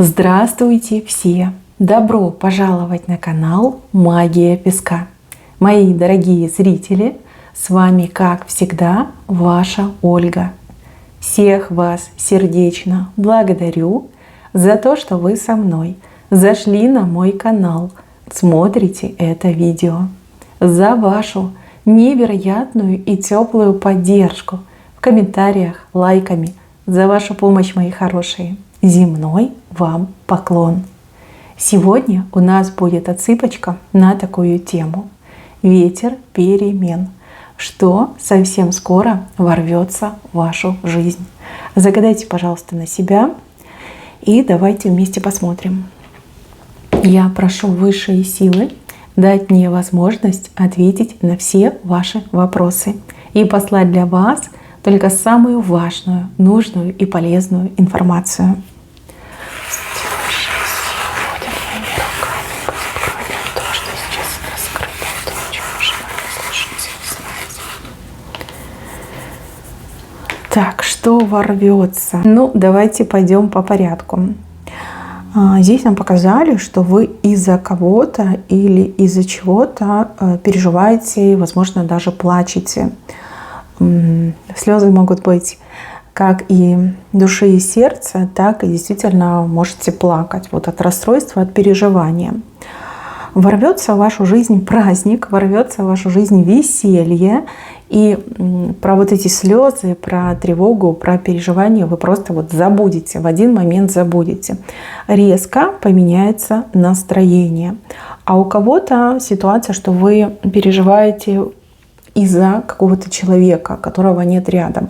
Здравствуйте все! Добро пожаловать на канал Магия Песка. Мои дорогие зрители, с вами, как всегда, ваша Ольга. Всех вас сердечно благодарю за то, что вы со мной зашли на мой канал, смотрите это видео, за вашу невероятную и теплую поддержку в комментариях, лайками, за вашу помощь, мои хорошие. Земной вам поклон! Сегодня у нас будет отсыпочка на такую тему. Ветер перемен. Что совсем скоро ворвется в вашу жизнь. Загадайте, пожалуйста, на себя и давайте вместе посмотрим. Я прошу высшие силы дать мне возможность ответить на все ваши вопросы и послать для вас только самую важную, нужную и полезную информацию. Так, что ворвется? Ну, давайте пойдем по порядку. Здесь нам показали, что вы из-за кого-то или из-за чего-то переживаете, возможно, даже плачете. Слезы могут быть как и души и сердца, так и действительно можете плакать вот от расстройства, от переживания. Ворвется в вашу жизнь праздник, ворвется в вашу жизнь веселье. И про вот эти слезы, про тревогу, про переживания вы просто вот забудете, в один момент забудете. Резко поменяется настроение. А у кого-то ситуация, что вы переживаете из-за какого-то человека, которого нет рядом,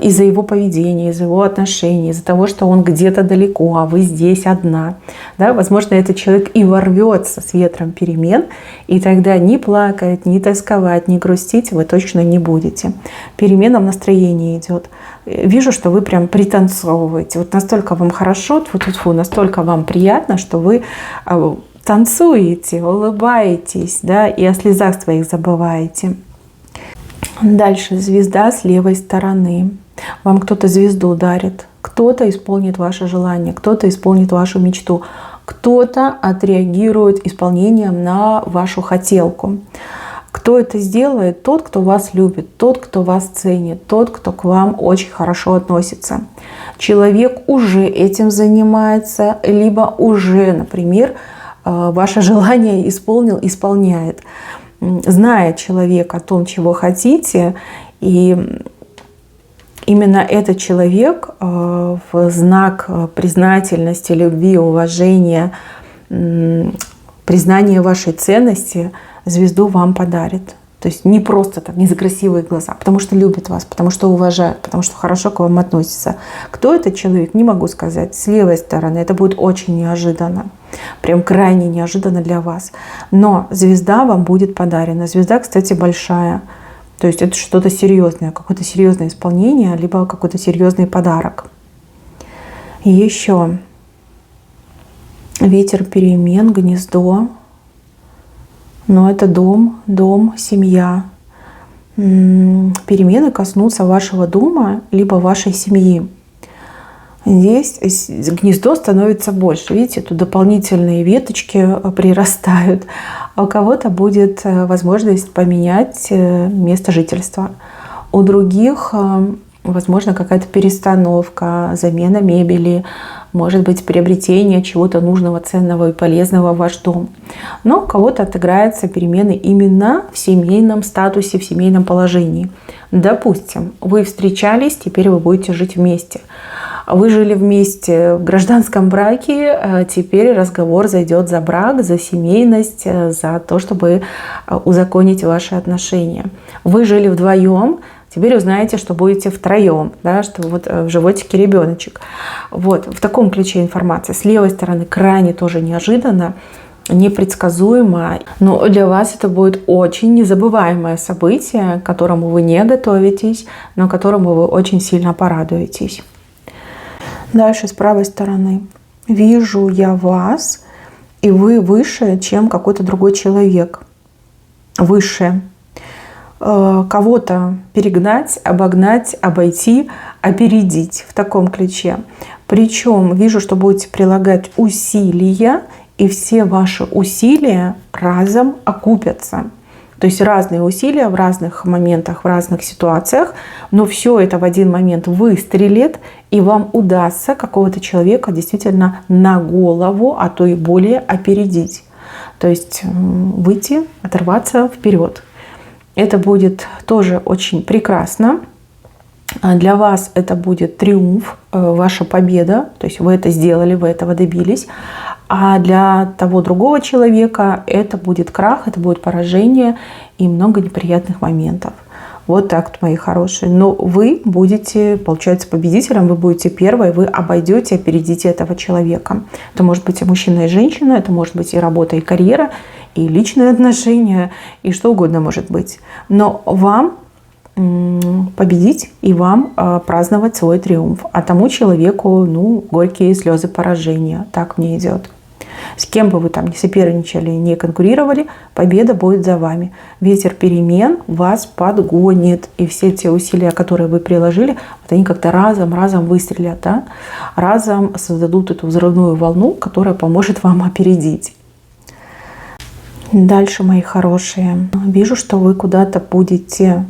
из-за его поведения, из-за его отношений, из-за того, что он где-то далеко, а вы здесь одна. Да, возможно, этот человек и ворвется с ветром перемен, и тогда ни плакать, ни тосковать, ни грустить вы точно не будете. Перемена в настроении идет. Вижу, что вы прям пританцовываете. Вот настолько вам хорошо, тьфу-тьфу-тьфу, настолько вам приятно, что вы танцуете, улыбаетесь, да, и о слезах своих забываете. Дальше звезда с левой стороны. Вам кто-то звезду дарит, кто-то исполнит ваше желание, кто-то исполнит вашу мечту, кто-то отреагирует исполнением на вашу хотелку. Кто это сделает? Тот, кто вас любит, тот, кто вас ценит, тот, кто к вам очень хорошо относится. Человек уже этим занимается, либо уже, например, ваше желание исполняет. Знает человек о том, чего хотите, и именно этот человек в знак признательности, любви, уважения, признания вашей ценности звезду вам подарит. То есть не просто так, не за красивые глаза, потому что любит вас, потому что уважает, потому что хорошо к вам относится. Кто этот человек, не могу сказать. С левой стороны это будет очень неожиданно. Прям крайне неожиданно для вас. Но звезда вам будет подарена. Звезда, кстати, большая. То есть это что-то серьезное, какое-то серьезное исполнение, либо какой-то серьезный подарок. И еще ветер перемен, гнездо. Но это дом, семья. Перемены коснутся вашего дома, либо вашей семьи. Здесь гнездо становится больше. Видите, тут дополнительные веточки прирастают. А у кого-то будет возможность поменять место жительства. У других, возможно, какая-то перестановка, замена мебели, может быть, приобретение чего-то нужного, ценного и полезного в ваш дом. Но у кого-то отыграются перемены именно в семейном статусе, в семейном положении. Допустим, вы встречались, теперь вы будете жить вместе. Вы жили вместе в гражданском браке, теперь разговор зайдет за брак, за семейность, за то, чтобы узаконить ваши отношения. Вы жили вдвоем, теперь узнаете, что будете втроем, да, что вот в животике ребеночек. Вот, в таком ключе информация. С левой стороны крайне тоже неожиданно, непредсказуемо. Но для вас это будет очень незабываемое событие, к которому вы не готовитесь, но к которому вы очень сильно порадуетесь. Дальше с правой стороны. Вижу я вас, и вы выше, чем какой-то другой человек. Выше. Кого-то перегнать, обогнать, обойти, опередить в таком ключе. Причем вижу, что будете прилагать усилия, и все ваши усилия разом окупятся. То есть разные усилия в разных моментах, в разных ситуациях, но все это в один момент выстрелит, и вам удастся какого-то человека действительно на голову, а то и более опередить. То есть выйти, оторваться вперед. Это будет тоже очень прекрасно. Для вас это будет триумф, ваша победа, то есть вы это сделали, вы этого добились. А для того другого человека это будет крах, это будет поражение и много неприятных моментов. Вот так, мои хорошие. Но вы будете, получается, победителем, вы будете первой, вы обойдете, опередите этого человека. Это может быть и мужчина, и женщина, это может быть и работа, и карьера, и личные отношения, и что угодно может быть. Но вам победить и вам праздновать свой триумф. А тому человеку, горькие слезы поражения. Так мне идет. С кем бы вы там не соперничали, не конкурировали, победа будет за вами. Ветер перемен вас подгонит. И все те усилия, которые вы приложили, вот они как-то разом выстрелят. Да? Разом создадут эту взрывную волну, которая поможет вам опередить. Дальше, мои хорошие. Вижу, что вы куда-то будете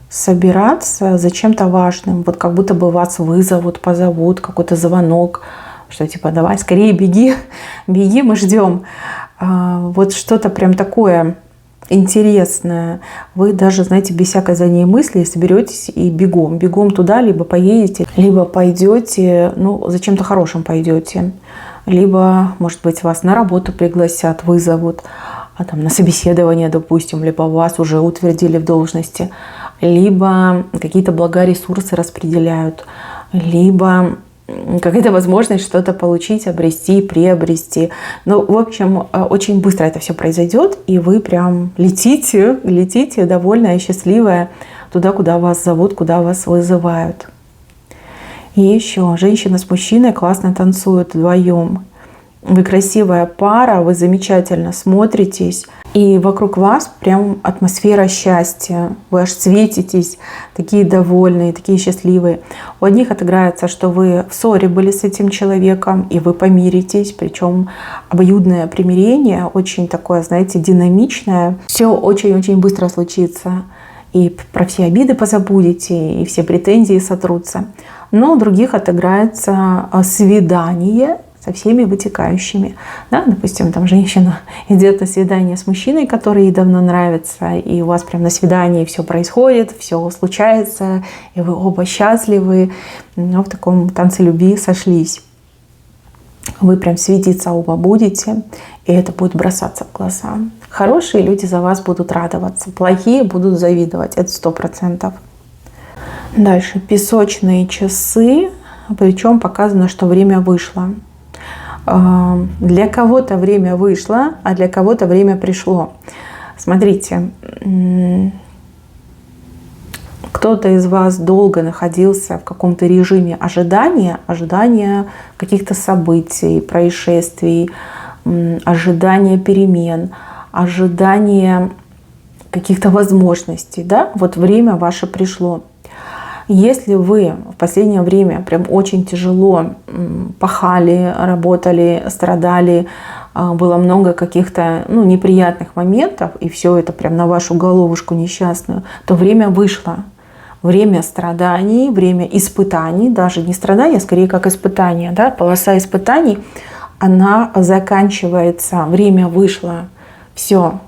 собираться за чем-то важным. Вот как будто бы вас вызовут, позовут, какой-то звонок. Что типа давай, скорее беги, беги, мы ждем. Вот что-то прям такое интересное. Вы даже, знаете, без всякой за ней мысли соберетесь и бегом туда, либо поедете, либо пойдете, за чем-то хорошим пойдете. Либо, может быть, вас на работу пригласят, вызовут, на собеседование, допустим, либо вас уже утвердили в должности, либо какие-то блага, ресурсы распределяют, либо какая-то возможность что-то получить, обрести, приобрести. В общем, очень быстро это все произойдет, и вы прям летите довольная, счастливая туда, куда вас зовут, куда вас вызывают. И еще женщина с мужчиной классно танцуют вдвоем. Вы красивая пара, вы замечательно смотритесь, и вокруг вас прям атмосфера счастья. Вы аж светитесь, такие довольные, такие счастливые. У одних отыграется, что вы в ссоре были с этим человеком, и вы помиритесь, причем обоюдное примирение, очень такое, знаете, динамичное. Все очень-очень быстро случится. И про все обиды позабудете, и все претензии сотрутся. Но у других отыграется свидание со всеми вытекающими. Да? Допустим, там женщина идет на свидание с мужчиной, который ей давно нравится, и у вас прям на свидании все происходит, все случается, и вы оба счастливы, в таком танце любви сошлись. Вы прям светиться оба будете, и это будет бросаться в глаза. Хорошие люди за вас будут радоваться, плохие будут завидовать, это 100%. Дальше песочные часы, причем показано, что время вышло. Для кого-то время вышло, а для кого-то время пришло. Смотрите, кто-то из вас долго находился в каком-то режиме ожидания каких-то событий, происшествий, ожидания перемен, ожидания каких-то возможностей. Да? Вот время ваше пришло. Если вы в последнее время прям очень тяжело пахали, работали, страдали, было много каких-то неприятных моментов, и все это прям на вашу головушку несчастную, то время вышло. Время страданий, время испытаний, даже не страдания, а скорее как испытания. Да? Полоса испытаний, она заканчивается, время вышло, все.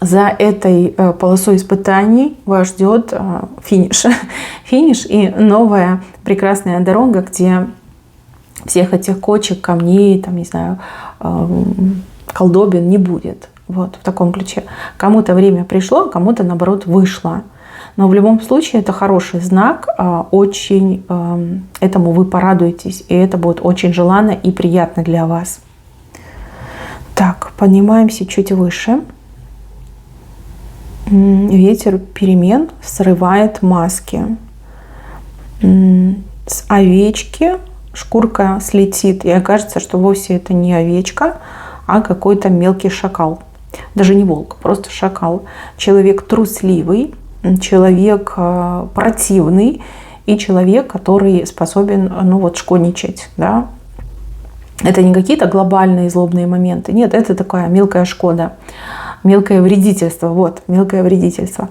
За этой полосой испытаний вас ждет финиш. Финиш и новая прекрасная дорога, где всех этих кочек, камней, колдобин не будет. Вот в таком ключе. Кому-то время пришло, кому-то, наоборот, вышло. Но в любом случае это хороший знак. Очень этому вы порадуетесь. И это будет очень желанно и приятно для вас. Так, поднимаемся чуть выше. Ветер перемен срывает маски. С овечки шкурка слетит, и окажется, что вовсе это не овечка, а какой-то мелкий шакал. Даже не волк, просто шакал. Человек трусливый, человек противный, и человек, который способен, ну вот, шкодничать, да. Это не какие-то глобальные злобные моменты. Нет, это такая мелкая шкода, мелкое вредительство. Вот, мелкое вредительство.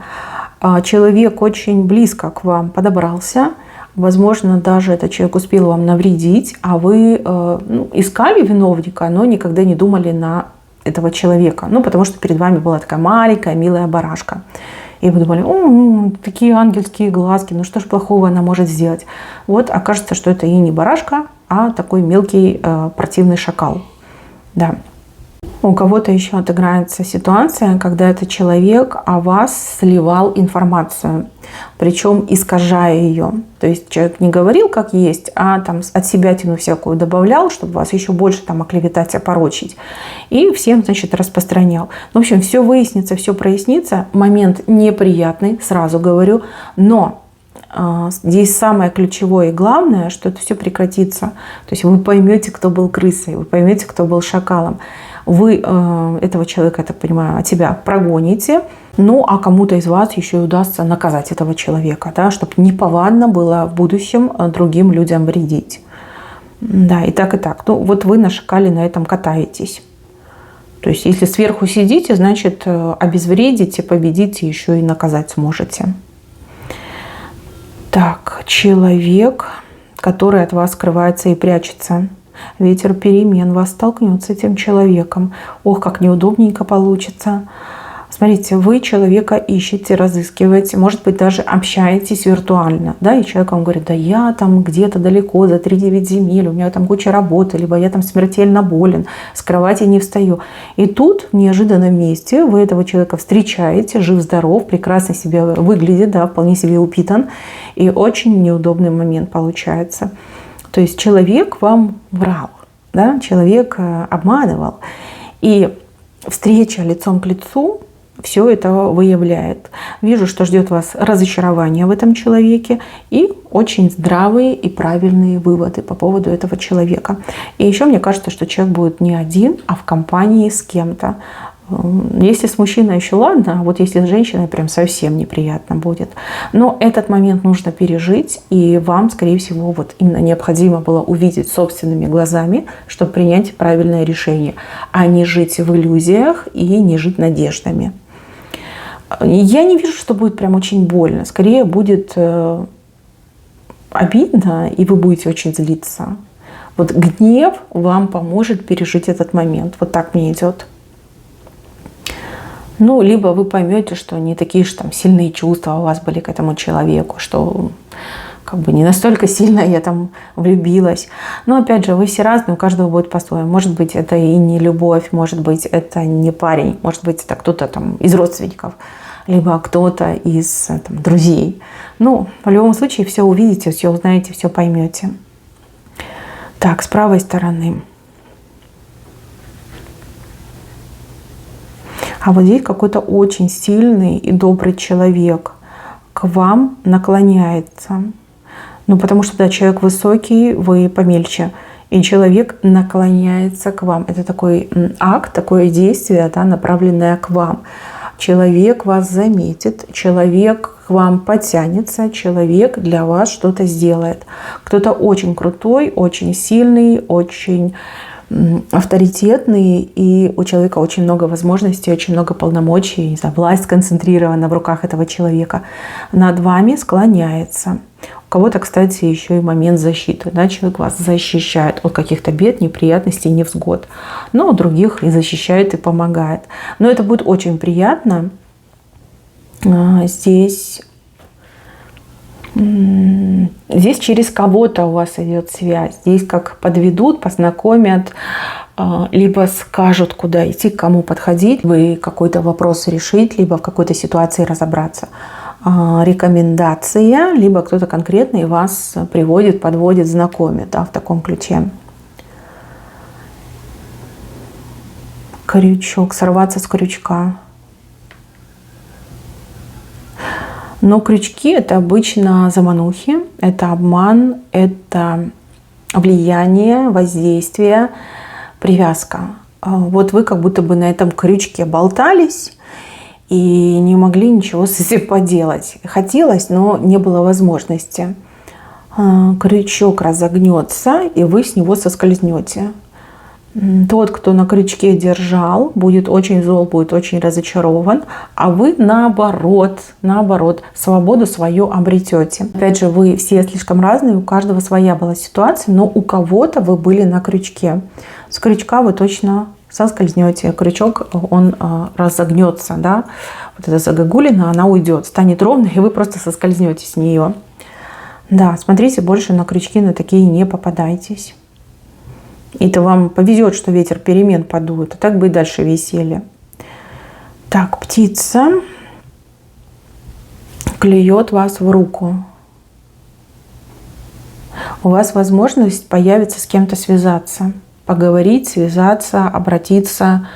Человек очень близко к вам подобрался. Возможно, даже этот человек успел вам навредить, а вы искали виновника, но никогда не думали на этого человека. Ну, потому что перед вами была такая маленькая, милая барашка. И вы думали, о, такие ангельские глазки, ну что ж плохого она может сделать? Вот окажется, что это и не барашка, а такой мелкий противный шакал. Да. У кого-то еще отыграется ситуация, когда этот человек о вас сливал информацию, причем искажая ее. То есть человек не говорил как есть, а там от себятину всякую добавлял, чтобы вас еще больше там оклеветать, опорочить. И всем, значит, распространял. В общем, все выяснится, все прояснится. Момент неприятный, сразу говорю, но здесь самое ключевое и главное, что это все прекратится. То есть вы поймете, кто был крысой, вы поймете, кто был шакалом. Вы этого человека, я так понимаю, от себя прогоните, ну а кому-то из вас еще и удастся наказать этого человека, да, чтобы неповадно было в будущем другим людям вредить. Да, и так, и так. Ну вот вы на шакале на этом катаетесь. То есть если сверху сидите, значит обезвредите, победите, еще и наказать сможете. Так, человек, который от вас скрывается и прячется. Ветер перемен вас столкнет с этим человеком. Ох, как неудобненько получится. Смотрите, вы человека ищете, разыскиваете, может быть, даже общаетесь виртуально. Да, и человек вам говорит, да я там где-то далеко, за 3-9 земель, у меня там куча работы, либо я там смертельно болен, с кровати не встаю. И тут в неожиданном месте вы этого человека встречаете, жив-здоров, прекрасно себя выглядит, да, вполне себе упитан. И очень неудобный момент получается. То есть человек вам врал, да? Человек обманывал. И встреча лицом к лицу все это выявляет. Вижу, что ждет вас разочарование в этом человеке и очень здравые и правильные выводы по поводу этого человека. И еще мне кажется, что человек будет не один, а в компании с кем-то. Если с мужчиной еще ладно, а вот если с женщиной прям совсем неприятно будет. Но этот момент нужно пережить, и вам, скорее всего, вот именно необходимо было увидеть собственными глазами, чтобы принять правильное решение, а не жить в иллюзиях и не жить надеждами. Я не вижу, что будет прям очень больно. Скорее будет обидно, и вы будете очень злиться. Вот гнев вам поможет пережить этот момент. Вот так мне идет. Ну, либо вы поймете, что не такие же там сильные чувства у вас были к этому человеку, что как бы не настолько сильно я там влюбилась. Но опять же, вы все разные, у каждого будет по-своему. Может быть, это и не любовь, может быть, это не парень, может быть, это кто-то там из родственников, либо кто-то из там, друзей. Ну, в любом случае, все увидите, все узнаете, все поймете. Так, с правой стороны. А вот здесь какой-то очень сильный и добрый человек к вам наклоняется. Ну, потому что, да, человек высокий, вы помельче. И человек наклоняется к вам. Это такой акт, такое действие, да, направленное к вам. Человек вас заметит, человек к вам потянется, человек для вас что-то сделает. Кто-то очень крутой, очень сильный, очень авторитетный, и у человека очень много возможностей, очень много полномочий, не знаю, власть сконцентрирована в руках этого человека, над вами склоняется. У кого-то, кстати, еще и момент защиты, да, человек вас защищает от каких-то бед, неприятностей, невзгод, но у других и защищает, и помогает. Но это будет очень приятно. Здесь через кого-то у вас идет связь. Здесь как подведут, познакомят, либо скажут, куда идти, к кому подходить, вы какой-то вопрос решить, либо в какой-то ситуации разобраться. Рекомендация, либо кто-то конкретный вас приводит, подводит, знакомит, да, в таком ключе. Крючок, сорваться с крючка. Но крючки – это обычно заманухи, это обман, это влияние, воздействие, привязка. Вот вы как будто бы на этом крючке болтались и не могли ничего с этим поделать. Хотелось, но не было возможности. крючок разогнется, и вы с него соскользнете. Тот, кто на крючке держал, будет очень зол, будет очень разочарован, а вы наоборот, свободу свою обретете. Опять же, вы все слишком разные, у каждого своя была ситуация, но у кого-то вы были на крючке. С крючка вы точно соскользнете, крючок, он разогнется, да, вот эта загогулина, она уйдет, станет ровной, и вы просто соскользнете с нее. Да, смотрите, больше на крючки на такие не попадайтесь. И-то вам повезет, что ветер перемен подует, а так бы и дальше висели. Так, птица клюет вас в руку. У вас возможность появится с кем-то связаться, поговорить, связаться, обратиться.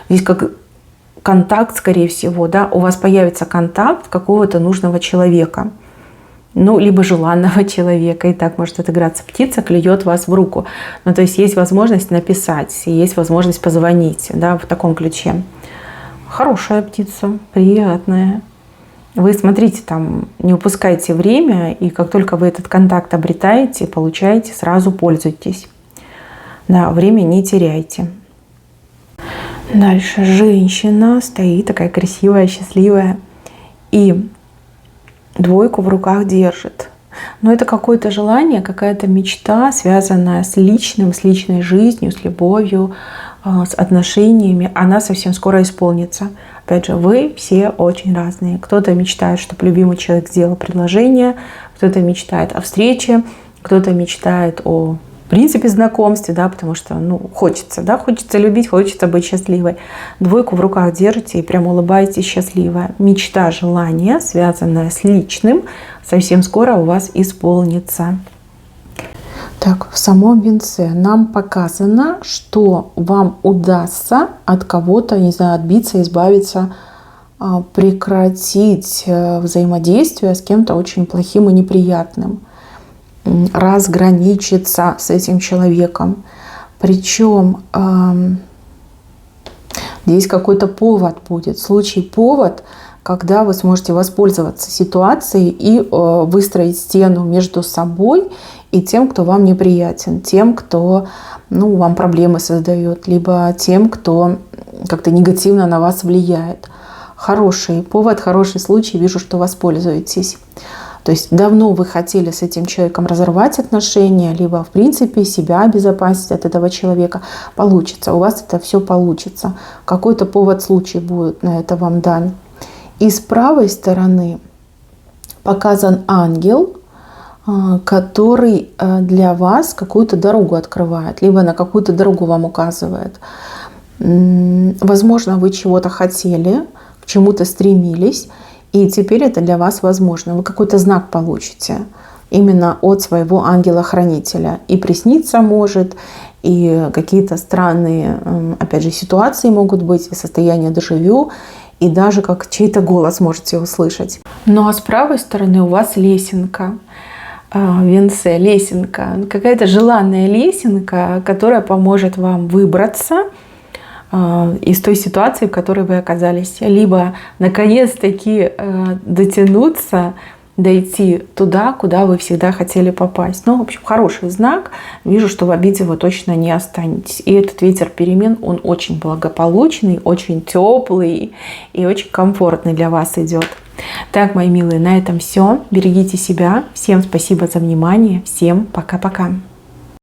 Здесь как контакт, скорее всего, да, у вас появится контакт какого-то нужного человека. Ну, либо желанного человека, и так может отыграться. Птица клюет вас в руку. Ну, то есть есть возможность написать, есть возможность позвонить, да, в таком ключе. Хорошая птица, приятная. Вы смотрите, там, не упускайте время, и как только вы этот контакт обретаете, получаете, сразу пользуйтесь. Да, время не теряйте. Дальше женщина стоит, такая красивая, счастливая, и двойку в руках держит. Но это какое-то желание, какая-то мечта, связанная с личным, с личной жизнью, с любовью, с отношениями. Она совсем скоро исполнится. Опять же, вы все очень разные. Кто-то мечтает, чтобы любимый человек сделал предложение, кто-то мечтает о встрече, кто-то мечтает о, в принципе, знакомстве, да, потому что, ну, хочется любить, хочется быть счастливой. Двойку в руках держите и прям улыбаетесь счастливая. Мечта, желание, связанное с личным, совсем скоро у вас исполнится. Так, в самом венце нам показано, что вам удастся от кого-то, не знаю, отбиться, избавиться, прекратить взаимодействие с кем-то очень плохим и неприятным, разграничиться с этим человеком. Причем здесь какой-то повод будет. Повод, когда вы сможете воспользоваться ситуацией и выстроить стену между собой и тем, кто вам неприятен, тем, кто, ну, вам проблемы создает, либо тем, кто как-то негативно на вас влияет. Хороший повод, хороший случай, вижу, что воспользуетесь. То есть давно вы хотели с этим человеком разорвать отношения, либо, в принципе, себя обезопасить от этого человека. Получится, у вас это все получится. Какой-то повод, случай будет на это вам дан. И с правой стороны показан ангел, который для вас какую-то дорогу открывает, либо на какую-то дорогу вам указывает. Возможно, вы чего-то хотели, к чему-то стремились, и теперь это для вас возможно. Вы какой-то знак получите именно от своего ангела-хранителя. И присниться может, и какие-то странные, опять же, ситуации могут быть, и состояние дежавю, и даже как чей-то голос можете услышать. Ну а с правой стороны у вас лесенка. В венце лесенка. Какая-то желанная лесенка, которая поможет вам выбраться из той ситуации, в которой вы оказались. Либо наконец-таки дотянуться, дойти туда, куда вы всегда хотели попасть. Ну, в общем, хороший знак. Вижу, что в обиде вы точно не останетесь. И этот ветер перемен, он очень благополучный, очень теплый и очень комфортный для вас идет. Так, мои милые, на этом все. Берегите себя. Всем спасибо за внимание. Всем пока-пока.